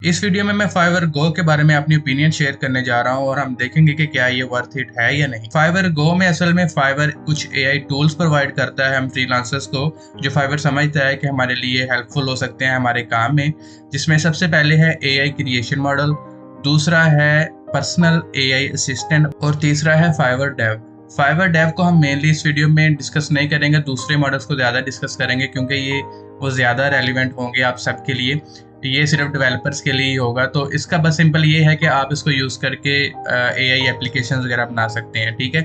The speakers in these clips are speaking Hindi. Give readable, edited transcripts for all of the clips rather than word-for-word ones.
इस वीडियो में मैं फाइवर गो के बारे में अपनी ओपिनियन शेयर करने जा रहा हूं और हम देखेंगे कि क्या ये वर्थ इट है या नहीं। फाइवर गो में असल में फाइवर कुछ एआई टूल्स प्रोवाइड करता है हम फ्रीलांसर्स को, जो फाइवर समझता है कि हमारे लिए हेल्पफुल हो सकते हैं हमारे काम में। जिसमें सबसे पहले है एआई क्रिएशन मॉडल, दूसरा है पर्सनल एआई असिस्टेंट और तीसरा है फाइवर डेव। फाइवर डेव को हम मेनली इस वीडियो में डिस्कस नहीं करेंगे, दूसरे मॉडल्स को ज़्यादा डिस्कस करेंगे क्योंकि ये वो ज़्यादा रेलिवेंट होंगे आप सबके लिए। ये सिर्फ डेवलपर्स के लिए ही होगा, तो इसका बस सिंपल ये है कि आप इसको यूज़ करके एआई एप्लीकेशंस वगैरह बना सकते हैं। ठीक है,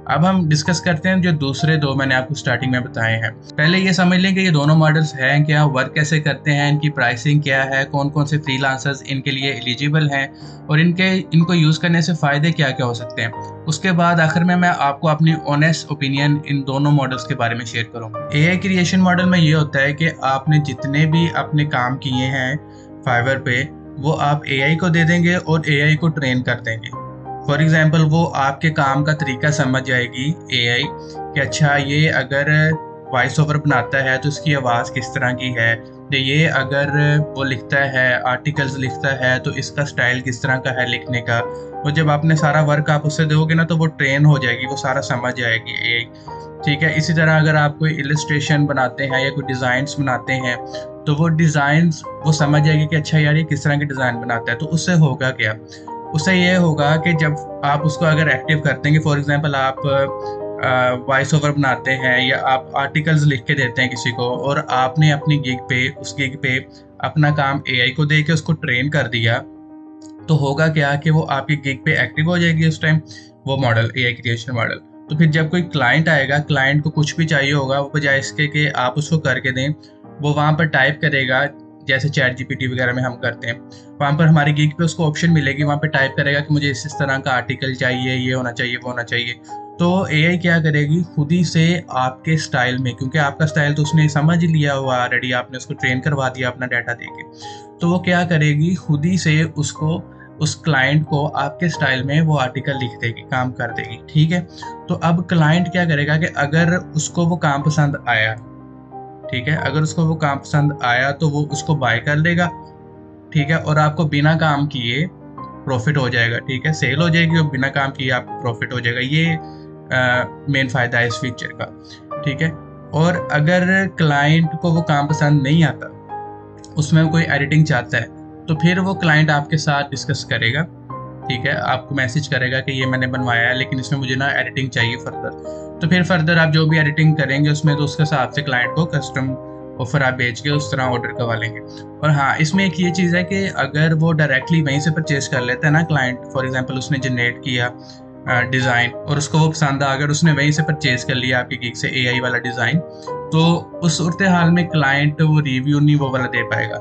अब हम डिस्कस करते हैं जो दूसरे दो मैंने आपको स्टार्टिंग में बताए हैं। पहले ये समझ लें कि ये दोनों मॉडल्स हैं क्या, वर्क कैसे करते हैं, इनकी प्राइसिंग क्या है, कौन कौन से फ्रीलांसर्स इनके लिए एलिजिबल हैं और इनको यूज़ करने से फ़ायदे क्या क्या हो सकते हैं। उसके बाद आखिर में मैं आपको अपनी ऑनेस्ट ओपिनियन इन दोनों मॉडल्स के बारे में शेयर करूँगा। एआई क्रिएशन मॉडल में ये होता है कि आपने जितने भी अपने काम किए हैं फाइवर पे, वो आप एआई को दे देंगे और एआई को ट्रेन कर देंगे। फॉर एग्जांपल वो आपके काम का तरीका समझ जाएगी एआई कि अच्छा ये अगर वॉइस ओवर बनाता है तो उसकी आवाज़ किस तरह की है, ये अगर वो लिखता है आर्टिकल्स लिखता है तो इसका स्टाइल किस तरह का है लिखने का। तो जब आपने सारा वर्क आप उससे दोगे ना तो वो ट्रेन हो जाएगी, वो सारा समझ जाएगी एआई। ठीक है, इसी तरह अगर आप कोई इलस्ट्रेशन बनाते हैं या कोई डिज़ाइंस बनाते हैं तो वो डिज़ाइंस वो समझ जाएगी कि अच्छा यार ये किस तरह के डिज़ाइन बनाता है। तो उससे होगा क्या, उससे ये होगा कि जब आप उसको अगर एक्टिव कर देंगे, फॉर एग्जांपल आप वॉइस ओवर बनाते हैं या आप आर्टिकल्स लिख के देते हैं किसी को और आपने अपनी गिग पे उस गिग पे अपना काम एआई को दे के उसको ट्रेन कर दिया, तो होगा क्या कि वो आपकी गिग पे एक्टिव हो जाएगी उस टाइम वो मॉडल, एआई क्रिएशन मॉडल। तो फिर जब कोई क्लाइंट आएगा, क्लाइंट को कुछ भी चाहिए होगा, वो बजाय इसके कि आप उसको करके दें, वो वहाँ पर टाइप करेगा जैसे चैट जीपीटी वगैरह में हम करते हैं। वहाँ पर हमारी गिग पे उसको ऑप्शन मिलेगी, वहाँ पे टाइप करेगा कि मुझे इस तरह का आर्टिकल चाहिए, ये होना चाहिए, वो होना चाहिए। तो एआई क्या करेगी, खुद ही से आपके स्टाइल में, क्योंकि आपका स्टाइल तो उसने समझ लिया हुआ ऑलरेडी, आपने उसको ट्रेन करवा दिया अपना डाटा देके, तो वो क्या करेगी, खुद ही से उसको उस क्लाइंट को आपके स्टाइल में वो आर्टिकल लिख देगी, काम कर देगी। ठीक है, तो अब क्लाइंट क्या करेगा कि अगर उसको वो काम पसंद आया, ठीक है, अगर उसको वो काम पसंद आया तो वो उसको बाय कर लेगा। ठीक है, और आपको बिना काम किए प्रॉफिट हो जाएगा। ठीक है, सेल हो जाएगी और बिना काम किए आपको प्रॉफिट हो जाएगा। ये मेन फ़ायदा है इस फीचर का। ठीक है, और अगर क्लाइंट को वो काम पसंद नहीं आता, उसमें कोई एडिटिंग चाहता है, तो फिर वो क्लाइंट आपके साथ डिस्कस करेगा। ठीक है, आपको मैसेज करेगा कि ये मैंने बनवाया है लेकिन इसमें मुझे ना एडिटिंग चाहिए फर्दर। तो फिर फर्दर आप जो भी एडिटिंग करेंगे उसमें, तो उसके हिसाब से क्लाइंट को कस्टम ऑफर आप बेच के उस तरह ऑर्डर करवा लेंगे। और हाँ, इसमें एक ये चीज़ है कि अगर वो डायरेक्टली वहीं से परचेज कर लेता है ना क्लाइंट, फॉर एग्जांपल उसने जनरेट किया डिज़ाइन और उसको वो पसंद आ, अगर उसने वहीं से परचेज कर लिया आपकी गिग से एआई वाला डिज़ाइन, तो उस सूरत हाल में क्लाइंट वो रिव्यू नहीं वो वाला दे पाएगा।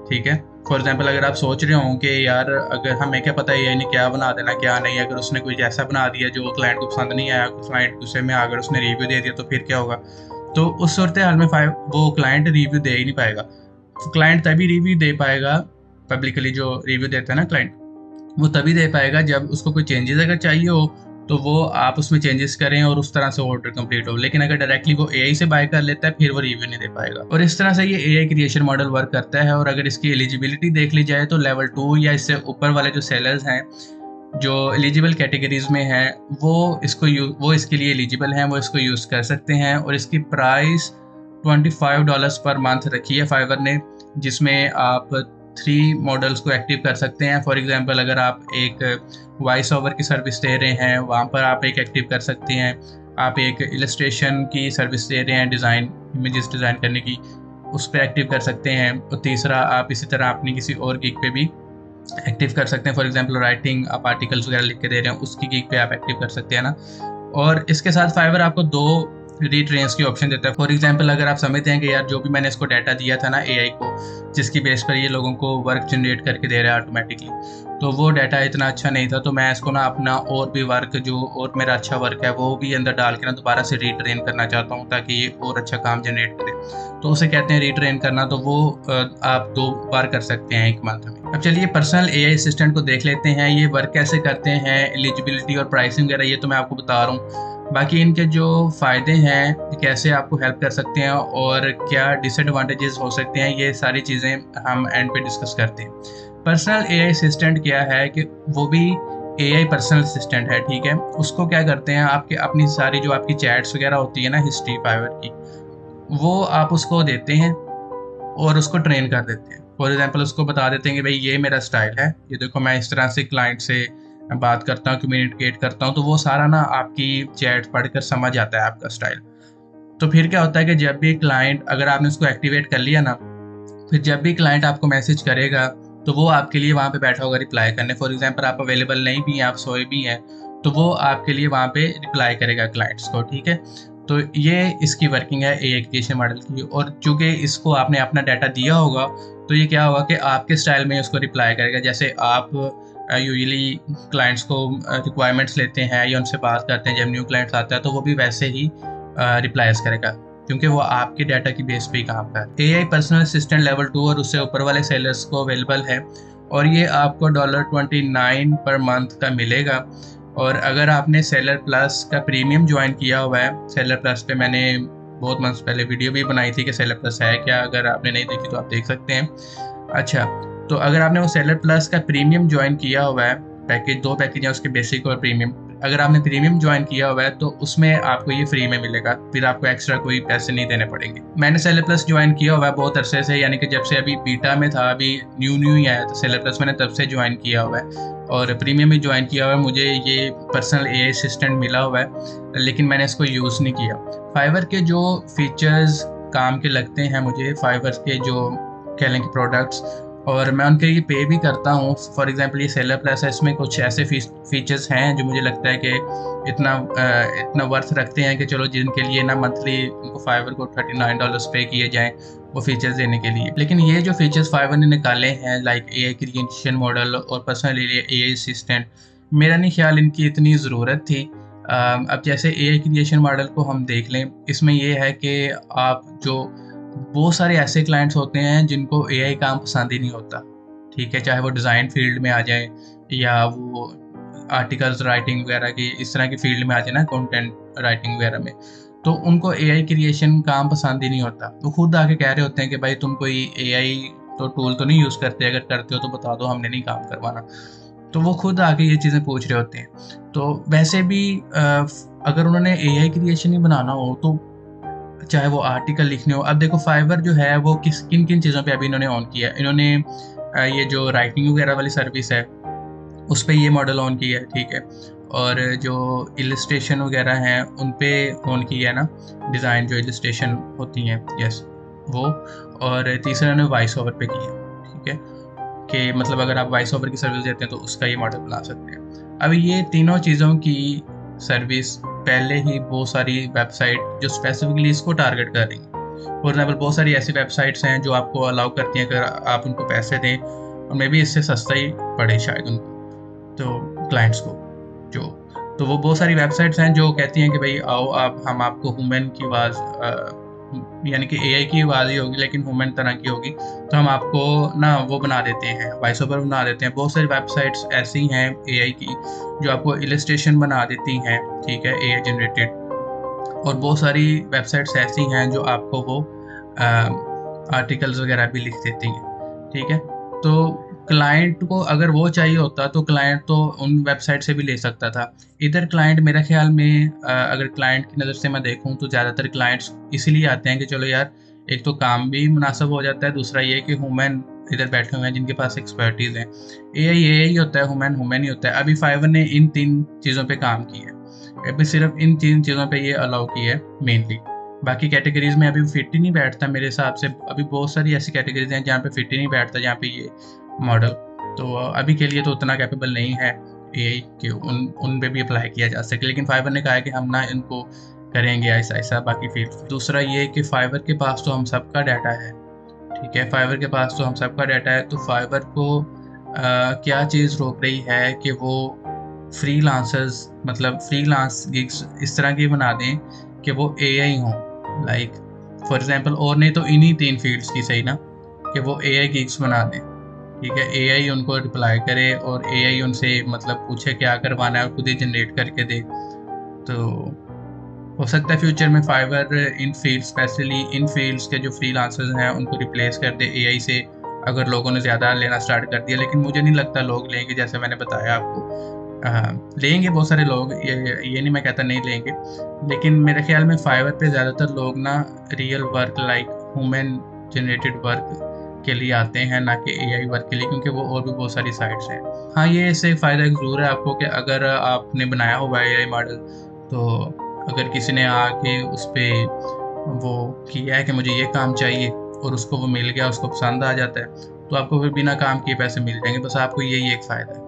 ठीक है, फॉर एग्जांपल अगर आप सोच रहे हो कि यार अगर हमें क्या पता है नहीं क्या बना देना क्या नहीं, अगर उसने कोई ऐसा बना दिया जो क्लाइंट को पसंद नहीं आया, क्लाइंट गुस्से में अगर उसने रिव्यू दे दिया तो फिर क्या होगा। तो उस सूरत हाल में वो क्लाइंट रिव्यू दे ही नहीं पाएगा। तो क्लाइंट तभी रिव्यू दे पाएगा, पब्लिकली जो रिव्यू देता है ना क्लाइंट, वो तभी दे पाएगा जब उसको कोई चेंजेस अगर चाहिए हो तो वो आप उसमें चेंजेस करें और उस तरह से ऑर्डर कंप्लीट हो। लेकिन अगर डायरेक्टली वो एआई से बाय कर लेता है फिर वो रिव्यू नहीं दे पाएगा। और इस तरह से ये एआई क्रिएशन मॉडल वर्क करता है। और अगर इसकी एलिजिबिलिटी देख ली जाए तो लेवल 2 या इससे ऊपर वाले जो सेलर्स हैं जो एलिजिबल कैटेगरीज में हैं, वो इसके लिए एलिजिबल हैं, वो इसको यूज़ कर सकते हैं। और इसकी प्राइस $25 पर मंथ रखी है फाइवर ने, जिसमें आप 3 मॉडल्स को एक्टिव कर सकते हैं। फॉर एग्जांपल अगर आप एक वॉइस ओवर की सर्विस दे रहे हैं, वहाँ पर आप एक एक्टिव कर सकते हैं। आप एक इलस्ट्रेशन की सर्विस दे रहे हैं, डिज़ाइन इमेजेस डिज़ाइन करने की, उस पर एक्टिव कर सकते हैं। और तीसरा आप इसी तरह अपनी किसी और गिग पे भी एक्टिव कर सकते हैं। फॉर एग्जांपल राइटिंग, आप आर्टिकल्स वगैरह लिख के दे रहे हैं, उसकी गिग पे आप एक्टिव कर सकते हैं ना। और इसके साथ फाइवर आपको 2 रीट्रेन्स की ऑप्शन देता है। फॉर एग्जांपल अगर आप समझते हैं कि यार जो भी मैंने इसको डाटा दिया था ना एआई को, जिसकी बेस पर ये लोगों को वर्क जनरेट करके दे रहा है ऑटोमेटिकली, तो वो डाटा इतना अच्छा नहीं था, तो मैं इसको ना अपना और भी वर्क जो और मेरा अच्छा वर्क है वो भी अंदर डाल के ना दोबारा से रीट्रेन करना चाहता हूँ ताकि ये और अच्छा काम जनरेट करे। तो उसे कहते हैं रीट्रेन करना। तो वो आप 2 बार कर सकते हैं 1 मंथ में। अब चलिए पर्सनल एआई असिस्टेंट को देख लेते हैं, ये वर्क कैसे करते हैं, एलिजिबिलिटी और प्राइसिंग वगैरह ये तो मैं आपको बता रहा हूँ। बाकी इनके जो फ़ायदे हैं, कैसे आपको हेल्प कर सकते हैं और क्या डिसएडवांटेजेस हो सकते हैं, ये सारी चीज़ें हम एंड पे डिस्कस करते हैं। पर्सनल एआई असिस्टेंट क्या है कि वो भी एआई पर्सनल असिस्टेंट है, ठीक है। उसको क्या करते हैं, आपके अपनी सारी जो आपकी चैट्स वगैरह होती है ना हिस्ट्री फाइवर की, वो आप उसको देते हैं और उसको ट्रेन कर देते हैं। फॉर एग्जांपल उसको बता देते हैं कि भाई ये मेरा स्टाइल है, ये देखो मैं इस तरह से क्लाइंट से बात करता हूँ, कम्युनिकेट करता हूँ, तो वो सारा ना आपकी चैट पढ़कर समझ आता है आपका स्टाइल। तो फिर क्या होता है कि जब भी क्लाइंट, अगर आपने उसको एक्टिवेट कर लिया ना, फिर जब भी क्लाइंट आपको मैसेज करेगा तो वो आपके लिए वहाँ पे बैठा होगा रिप्लाई करने। फॉर एग्जांपल आप अवेलेबल नहीं भी हैं, आप सोए भी हैं, तो वो आपके लिए वहाँ पे रिप्लाई करेगा क्लाइंट्स को, ठीक है। तो ये इसकी वर्किंग है एआई क्रिएशन मॉडल की। और चूंकि इसको आपने अपना डाटा दिया होगा, तो ये क्या होगा कि आपके स्टाइल में उसको रिप्लाई करेगा। जैसे आप यूजुअली क्लाइंट्स को रिक्वायरमेंट्स लेते हैं या उनसे बात करते हैं, जब न्यू क्लाइंट्स आता है तो वो भी वैसे ही रिप्लाईज करेगा, क्योंकि वो आपके डाटा की बेस पे ही काम कर रहा है। एआई पर्सनल असिस्टेंट लेवल 2 और उससे ऊपर वाले सेलर्स को अवेलेबल है, और ये आपको $29 पर मंथ का मिलेगा। और अगर आपने सेलर प्लस का प्रीमियम ज्वाइन किया हुआ है, सेलर प्लस पे मैंने बहुत मंथ पहले वीडियो भी बनाई थी कि सेलर प्लस है क्या, अगर आपने नहीं देखी तो आप देख सकते हैं। अच्छा, तो अगर आपने वो सेलर प्लस का प्रीमियम ज्वाइन किया हुआ है, पैकेज 2 पैकेज हैं उसके, बेसिक और प्रीमियम, अगर आपने प्रीमियम ज्वाइन किया हुआ है तो उसमें आपको ये फ्री में मिलेगा, फिर आपको एक्स्ट्रा कोई पैसे नहीं देने पड़ेंगे। मैंने सेलर प्लस ज्वाइन किया हुआ है बहुत अरसे से, यानी कि जब से अभी बीटा में था, अभी न्यू ही आया, तो सेलर प्लस मैंने तब से ज्वाइन किया हुआ है और प्रीमियम भी ज्वाइन किया हुआ है। मुझे ये पर्सनल एआई असिस्टेंट मिला हुआ है, लेकिन मैंने इसको यूज़ नहीं किया। फाइवर के जो फीचर्स काम के लगते हैं मुझे, फाइवर के जो कह लें कि प्रोडक्ट्स, और मैं उनके लिए पे भी करता हूँ। फॉर एग्जांपल ये सेलर प्लस है, इसमें कुछ ऐसे फीचर्स हैं जो मुझे लगता है कि इतना वर्थ रखते हैं कि चलो जिनके लिए ना मंथली उनको फाइवर को $39 पे किए जाएं वो फीचर्स देने के लिए। लेकिन ये जो फीचर्स फाइवर ने निकाले हैं, लाइक एआई क्रिएशन मॉडल और पर्सनल एआई असिस्टेंट, मेरा नहीं ख्याल इनकी इतनी ज़रूरत थी। अब जैसे एआई क्रिएशन मॉडल को हम देख लें, इसमें यह है कि आप जो बहुत सारे ऐसे क्लाइंट्स होते हैं जिनको एआई काम पसंद ही नहीं होता, ठीक है, चाहे वो डिज़ाइन फील्ड में आ जाए या वो आर्टिकल्स राइटिंग वगैरह की इस तरह की फील्ड में आ जाए ना, कंटेंट राइटिंग वगैरह में, तो उनको एआई क्रिएशन काम पसंद ही नहीं होता। तो खुद आके कह रहे होते हैं कि भाई तुम कोई एआई तो टूल तो नहीं यूज़ करते, अगर करते हो तो बता दो, हमने नहीं काम करवाना। तो वो खुद आके ये चीज़ें पूछ रहे होते हैं। तो वैसे भी अगर उन्होंने एआई क्रिएशन ही बनाना हो, तो चाहे वो आर्टिकल लिखने हो, अब देखो फाइवर जो है वो किन किन चीज़ों पे अभी इन्होंने ऑन किया है। इन्होंने ये जो राइटिंग वगैरह वाली सर्विस है उस पे ये मॉडल ऑन किया है, ठीक है। और जो इलस्ट्रेशन वगैरह हैं उन पे ऑन किया है ना, डिज़ाइन जो इलस्ट्रेशन होती हैं, यस वो। और तीसरा इन्होंने वॉइस ओवर पे किया, ठीक है, कि मतलब अगर आप वॉइस ओवर की सर्विस देते हैं तो उसका ये मॉडल बना सकते हैं। अब ये तीनों चीज़ों की सर्विस पहले ही बहुत सारी वेबसाइट जो स्पेसिफिकली इसको टारगेट कर रही हैं। फॉर एग्जाम्पल बहुत सारी ऐसी वेबसाइट्स हैं जो आपको अलाउ करती हैं, अगर आप उनको पैसे दें, और मे भी इससे सस्ता ही पड़े शायद उनको, तो क्लाइंट्स को जो, तो वो बहुत सारी वेबसाइट्स हैं जो कहती हैं कि भाई आओ आप, हम आपको ह्यूमन की आवाज़, यानी कि एआई की आवाज़ ही होगी लेकिन ह्यूमन तरह की होगी, तो हम आपको ना वो बना देते हैं, वॉइस ओवर बना देते हैं। बहुत सारी वेबसाइट्स ऐसी हैं एआई की जो आपको इलस्ट्रेशन बना देती हैं, ठीक है, एआई जनरेटेड। और बहुत सारी वेबसाइट्स ऐसी हैं जो आपको वो आर्टिकल्स वगैरह भी लिख देती हैं, ठीक है। तो क्लाइंट को अगर वो चाहिए होता तो क्लाइंट तो उन वेबसाइट से भी ले सकता था। इधर क्लाइंट मेरे ख्याल में अगर क्लाइंट की नज़र से मैं देखूं तो ज़्यादातर क्लाइंट्स इसीलिए आते हैं कि चलो यार, एक तो काम भी मुनासिब हो जाता है, दूसरा ये कि ह्यूमन इधर बैठे हुए हैं जिनके पास एक्सपर्टीज़ है। एआई ही होता है, ह्यूमन ही होता है। अभी फाइवर ने इन 3 चीज़ों पे काम किया है, अभी सिर्फ इन 3 चीज़ों पे ये अलाउ किया है मेनली। बाकी कैटेगरीज में अभी फिट ही नहीं बैठता मेरे हिसाब से। अभी बहुत सारी ऐसी कैटेगरीज हैं जहाँ पे फिट ही नहीं बैठता, जहाँ पे ये मॉडल, तो अभी के लिए तो उतना कैपेबल नहीं है एआई कि उन पे भी अप्लाई किया जा सके। लेकिन फाइवर ने कहा है कि हम ना इनको करेंगे ऐसा ऐसा बाकी फील्ड। दूसरा ये कि फाइवर के पास तो हम सबका डाटा है, ठीक है, फाइवर के पास तो हम सबका डाटा है, तो फाइवर को क्या चीज़ रोक रही है कि वो फ्रीलांसर्स, मतलब फ्रीलांस गिग्स इस तरह की बना दें कि वो एआई हों, लाइक फॉर एग्जांपल, और नहीं तो इन्हीं 3 फील्ड्स की, सही ना, कि वो एआई गिग्स बना दें, ठीक है। एआई उनको रिप्लाई करे और एआई उनसे मतलब पूछे क्या करवाना है और खुद ही जनरेट करके दे। तो हो सकता है फ्यूचर में Fiverr in field, especially in fields के जो फ्रीलांसर्स हैं उनको रिप्लेस कर दे एआई से, अगर लोगों ने ज़्यादा लेना स्टार्ट कर दिया, लेकिन मुझे नहीं लगता लोग लेंगे, जैसे मैंने बताया आपको। लेंगे बहुत सारे लोग, ये नहीं मैं कहता नहीं लेंगे, लेकिन मेरे ख्याल में फाइवर पे ज़्यादातर लोग ना real work like human generated work के लिए आते हैं, ना कि एआई वर्क के लिए, क्योंकि वो और भी बहुत सारी साइट्स हैं। हाँ, ये इससे फ़ायदा ज़रूर है आपको कि अगर आपने बनाया हुआ है एआई मॉडल, तो अगर किसी ने आके उस पर वो किया है कि मुझे ये काम चाहिए और उसको वो मिल गया, उसको पसंद आ जाता है, तो आपको फिर बिना काम किए पैसे मिल जाएंगे। बस आपको यही एक फ़ायदा है,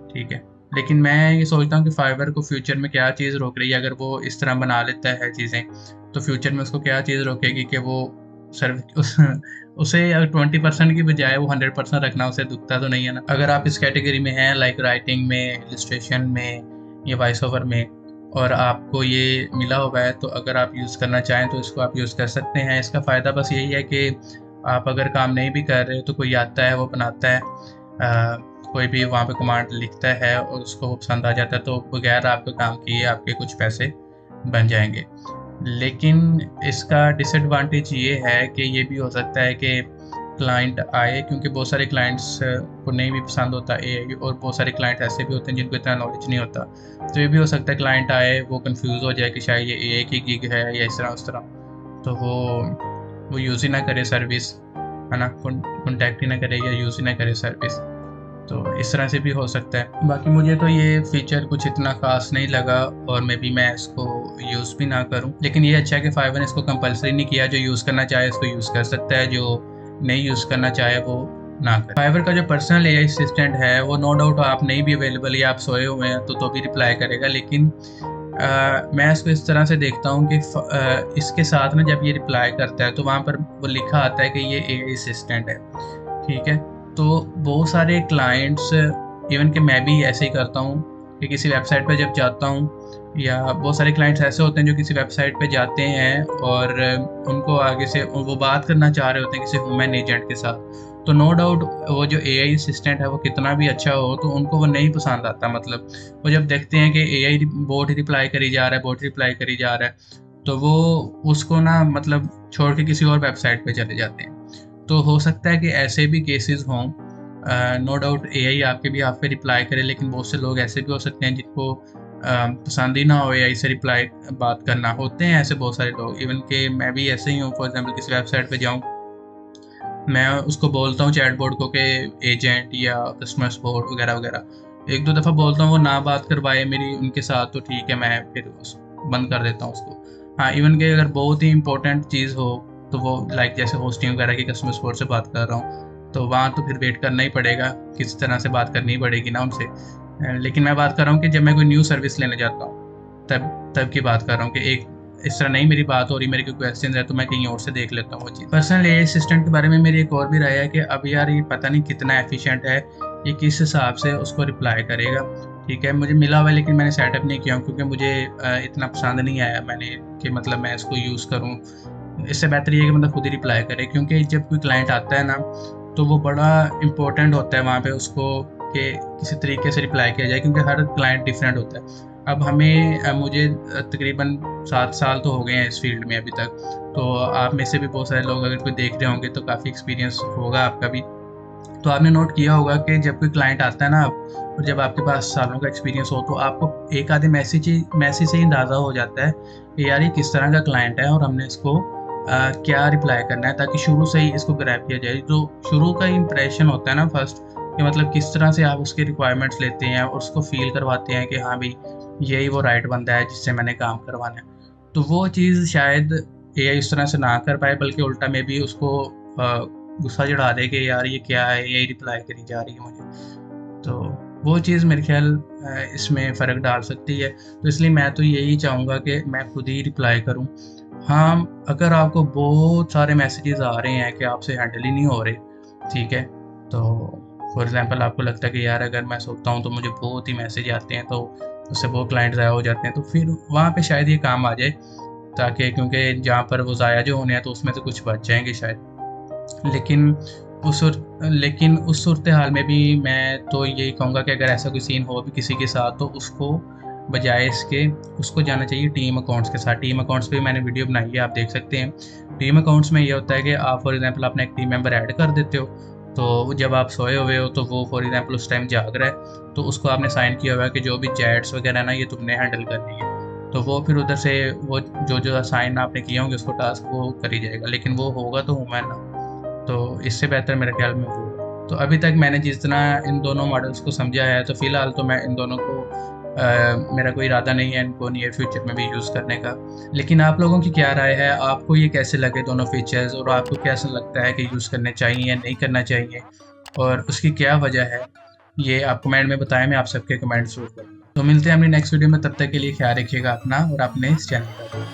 ठीक है। लेकिन मैं ये सोचता हूँ कि फाइवर को फ्यूचर में क्या चीज़ रोक रही है। अगर वो इस तरह बना लेता है चीज़ें, तो फ्यूचर में उसको क्या चीज़ रोकेगी कि वो सर्व उसे अगर 20% की बजाय वो 100% रखना उसे दुखता तो नहीं है ना। अगर आप इस कैटेगरी में हैं, लाइक राइटिंग में, इलस्ट्रेशन में या वॉइस ओवर में, और आपको ये मिला हुआ है, तो अगर आप यूज़ करना चाहें तो इसको आप यूज़ कर सकते हैं। इसका फ़ायदा बस यही है कि आप अगर काम नहीं भी कर रहे हो तो कोई आता है, वो बनाता है, कोई भी वहाँ पे कमांड लिखता है और उसको वो पसंद आ जाता है, तो बगैर आपका काम किए आपके कुछ पैसे बन जाएंगे। लेकिन इसका डिसएडवांटेज ये है कि ये भी हो सकता है कि क्लाइंट आए, क्योंकि बहुत सारे क्लाइंट्स को नहीं भी पसंद होता एआई, और बहुत सारे क्लाइंट ऐसे भी होते हैं जिनको इतना नॉलेज नहीं होता। तो ये भी हो सकता है क्लाइंट आए, वो कंफ्यूज हो जाए कि शायद ये एआई की गिग है या इस तरह उस तरह, तो वो यूज़ ही ना करे सर्विस, है ना, कॉन्टैक्ट ही ना करे या यूज़ ही ना करे सर्विस। तो इस तरह से भी हो सकता है। बाकी मुझे तो ये फीचर कुछ इतना खास नहीं लगा, और मैं इसको यूज़ भी ना करूं। लेकिन ये अच्छा है कि फाइवर ने इसको कंपलसरी नहीं किया, जो यूज़ करना चाहे इसको यूज़ कर सकता है, जो नहीं यूज़ करना चाहे वो ना करे। फाइवर का जो पर्सनल एआई असिस्टेंट है वो नो डाउट आप नहीं भी अवेलेबल या आप सोए हुए हैं तो भी रिप्लाई करेगा, लेकिन मैं इसको इस तरह से देखता हूँ कि इसके साथ में जब ये रिप्लाई करता है तो वहाँ पर वो लिखा आता है कि ये एआई असिस्टेंट है, ठीक है। तो बहुत सारे क्लाइंट्स, इवन कि मैं भी ऐसे ही करता हूँ कि किसी वेबसाइट पे जब जाता हूँ, या बहुत सारे क्लाइंट्स ऐसे होते हैं जो किसी वेबसाइट पे जाते हैं और उनको आगे से वो बात करना चाह रहे होते हैं किसी ह्यूमन एजेंट के साथ, तो नो डाउट वो जो एआई असिस्टेंट है वो कितना भी अच्छा हो तो उनको वो नहीं पसंद आता। मतलब वो जब देखते हैं कि एआई बोट रिप्लाई करी जा रहा है, बोट रिप्लाई करी जा रहा है, तो वो उसको ना मतलब छोड़ के किसी और वेबसाइट पे चले जाते हैं। तो हो सकता है कि ऐसे भी केसेस हों, नो डाउट एआई आपके भी आप पे रिप्लाई करे, लेकिन बहुत से लोग ऐसे भी हो सकते हैं जिनको पसंद ही ना हो एआई से रिप्लाई बात करना। होते हैं ऐसे बहुत सारे लोग, इवन के मैं भी ऐसे ही हूँ। फॉर एग्जांपल किसी वेबसाइट पे जाऊँ, मैं उसको बोलता हूँ चैट बोर्ड को कि एजेंट या कस्टमर सपोर्ट वगैरह वगैरह, एक दो दफ़ा बोलता हूँ, वो ना बात करवाए मेरी उनके साथ तो ठीक है, मैं फिर बंद कर देता हूँ उसको। हाँ, इवन के अगर बहुत ही इंपॉर्टेंट चीज़ हो तो वो लाइक जैसे होस्टिंग वगैरह की कस्टमर सपोर्ट से बात कर रहा हूँ, तो वहाँ तो फिर वेट करना ही पड़ेगा, किस तरह से बात करनी पड़ेगी ना उनसे। लेकिन मैं बात कर रहा हूँ कि जब मैं कोई न्यू सर्विस लेने जाता हूँ तब की बात कर रहा हूँ कि एक इस तरह नहीं मेरी बात हो रही, मेरे कोई क्वेश्चन है तो मैं कहीं और से देख लेता हूँ वो चीज़। पर्सनल एआई असिस्टेंट के बारे में मेरी एक और भी राय है कि अब यार ये पता नहीं कितना एफिशिएंट है, ये किस हिसाब से उसको रिप्लाई करेगा, ठीक है। मुझे मिला हुआ है लेकिन मैंने सेटअप नहीं किया क्योंकि मुझे इतना पसंद नहीं आया मैंने कि मतलब मैं इसको यूज़ करूँ। इससे बेहतर ये कि मतलब खुद ही रिप्लाई करे, क्योंकि जब कोई क्लाइंट आता है ना तो वो बड़ा इंपॉर्टेंट होता है वहाँ पे उसको कि किसी तरीके से रिप्लाई किया जाए, क्योंकि हर क्लाइंट डिफरेंट होता है। अब मुझे तकरीबन 7 साल तो हो गए हैं इस फील्ड में अभी तक, तो आप में से भी बहुत सारे लोग अगर कोई देख रहे होंगे तो काफ़ी एक्सपीरियंस होगा आपका भी। तो आपने नोट किया होगा कि जब कोई क्लाइंट आता है ना और जब आपके पास सालों का एक्सपीरियंस हो तो आपको एक आधे मैसेज से ही अंदाज़ा हो जाता है कि यार ये किस तरह का क्लाइंट है और हमने इसको क्या रिप्लाई करना है, ताकि शुरू से ही इसको ग्रैब किया जाए। तो शुरू का इंप्रेशन होता है ना फर्स्ट, कि मतलब किस तरह से आप उसके रिक्वायरमेंट्स लेते हैं और उसको फील करवाते हैं कि हाँ भाई यही वो राइट बंदा है जिससे मैंने काम करवाना है। तो वो चीज़ शायद एआई इस तरह से ना कर पाए, बल्कि उल्टा में भी उसको गुस्सा चढ़ा दे कि यार ये क्या है, यही रिप्लाई करी जा रही है मुझे। तो वो चीज़ मेरे ख्याल इसमें फ़र्क डाल सकती है। तो इसलिए मैं तो यही चाहूँगा कि मैं खुद ही रिप्लाई करूँ। हाँ, अगर आपको बहुत सारे मैसेजेस आ रहे हैं कि आपसे हैंडल ही नहीं हो रहे, ठीक है, तो फॉर एग्जांपल आपको लगता है कि यार अगर मैं सोता हूँ तो मुझे बहुत ही मैसेज आते हैं, तो उससे बहुत क्लाइंट ज़ाया हो जाते हैं, तो फिर वहाँ पे शायद ये काम आ जाए, ताकि क्योंकि जहाँ पर वो ज़ाया जो होने हैं तो उसमें से कुछ बच जाएंगे शायद। लेकिन उस सूरत हाल में भी मैं तो यही कहूँगा कि अगर ऐसा कोई सीन हो भी किसी के साथ तो उसको बजाय इसके उसको जाना चाहिए टीम अकाउंट्स के साथ। टीम अकाउंट्स पे मैंने वीडियो बनाई है, आप देख सकते हैं। टीम अकाउंट्स में ये होता है कि आप फॉर एग्जांपल अपना एक टीम मेंबर ऐड कर देते हो तो जब आप सोए हुए हो तो वो फॉर एग्जांपल उस टाइम जाग रहा है, तो उसको आपने साइन किया हुआ है कि जो भी चैट्स वगैरह ना ये तुमने हैंडल करनी है, तो वो फिर उधर से वो जो जो साइन आपने किए होंगे उसको टास्क वो कर ही जाएगा, लेकिन वो होगा तो ह्यूमन ना। तो इससे बेहतर मेरे ख्याल में वो। तो अभी तक मैंने जितना इन दोनों मॉडल्स को समझा है, तो फिलहाल तो मैं इन दोनों को मेरा कोई इरादा नहीं है इनको नियर फ्यूचर में भी यूज़ करने का। लेकिन आप लोगों की क्या राय है, आपको ये कैसे लगे दोनों फीचर्स, और आपको कैसा लगता है कि यूज़ करने चाहिए या नहीं करना चाहिए, और उसकी क्या वजह है, ये आप कमेंट में बताएं। मैं आप सबके कमेंट्स जरूर करूँगा। तो मिलते हैं अपनी नेक्स्ट वीडियो में, तब तक के लिए ख्याल रखिएगा अपना और अपने इस चैनल का।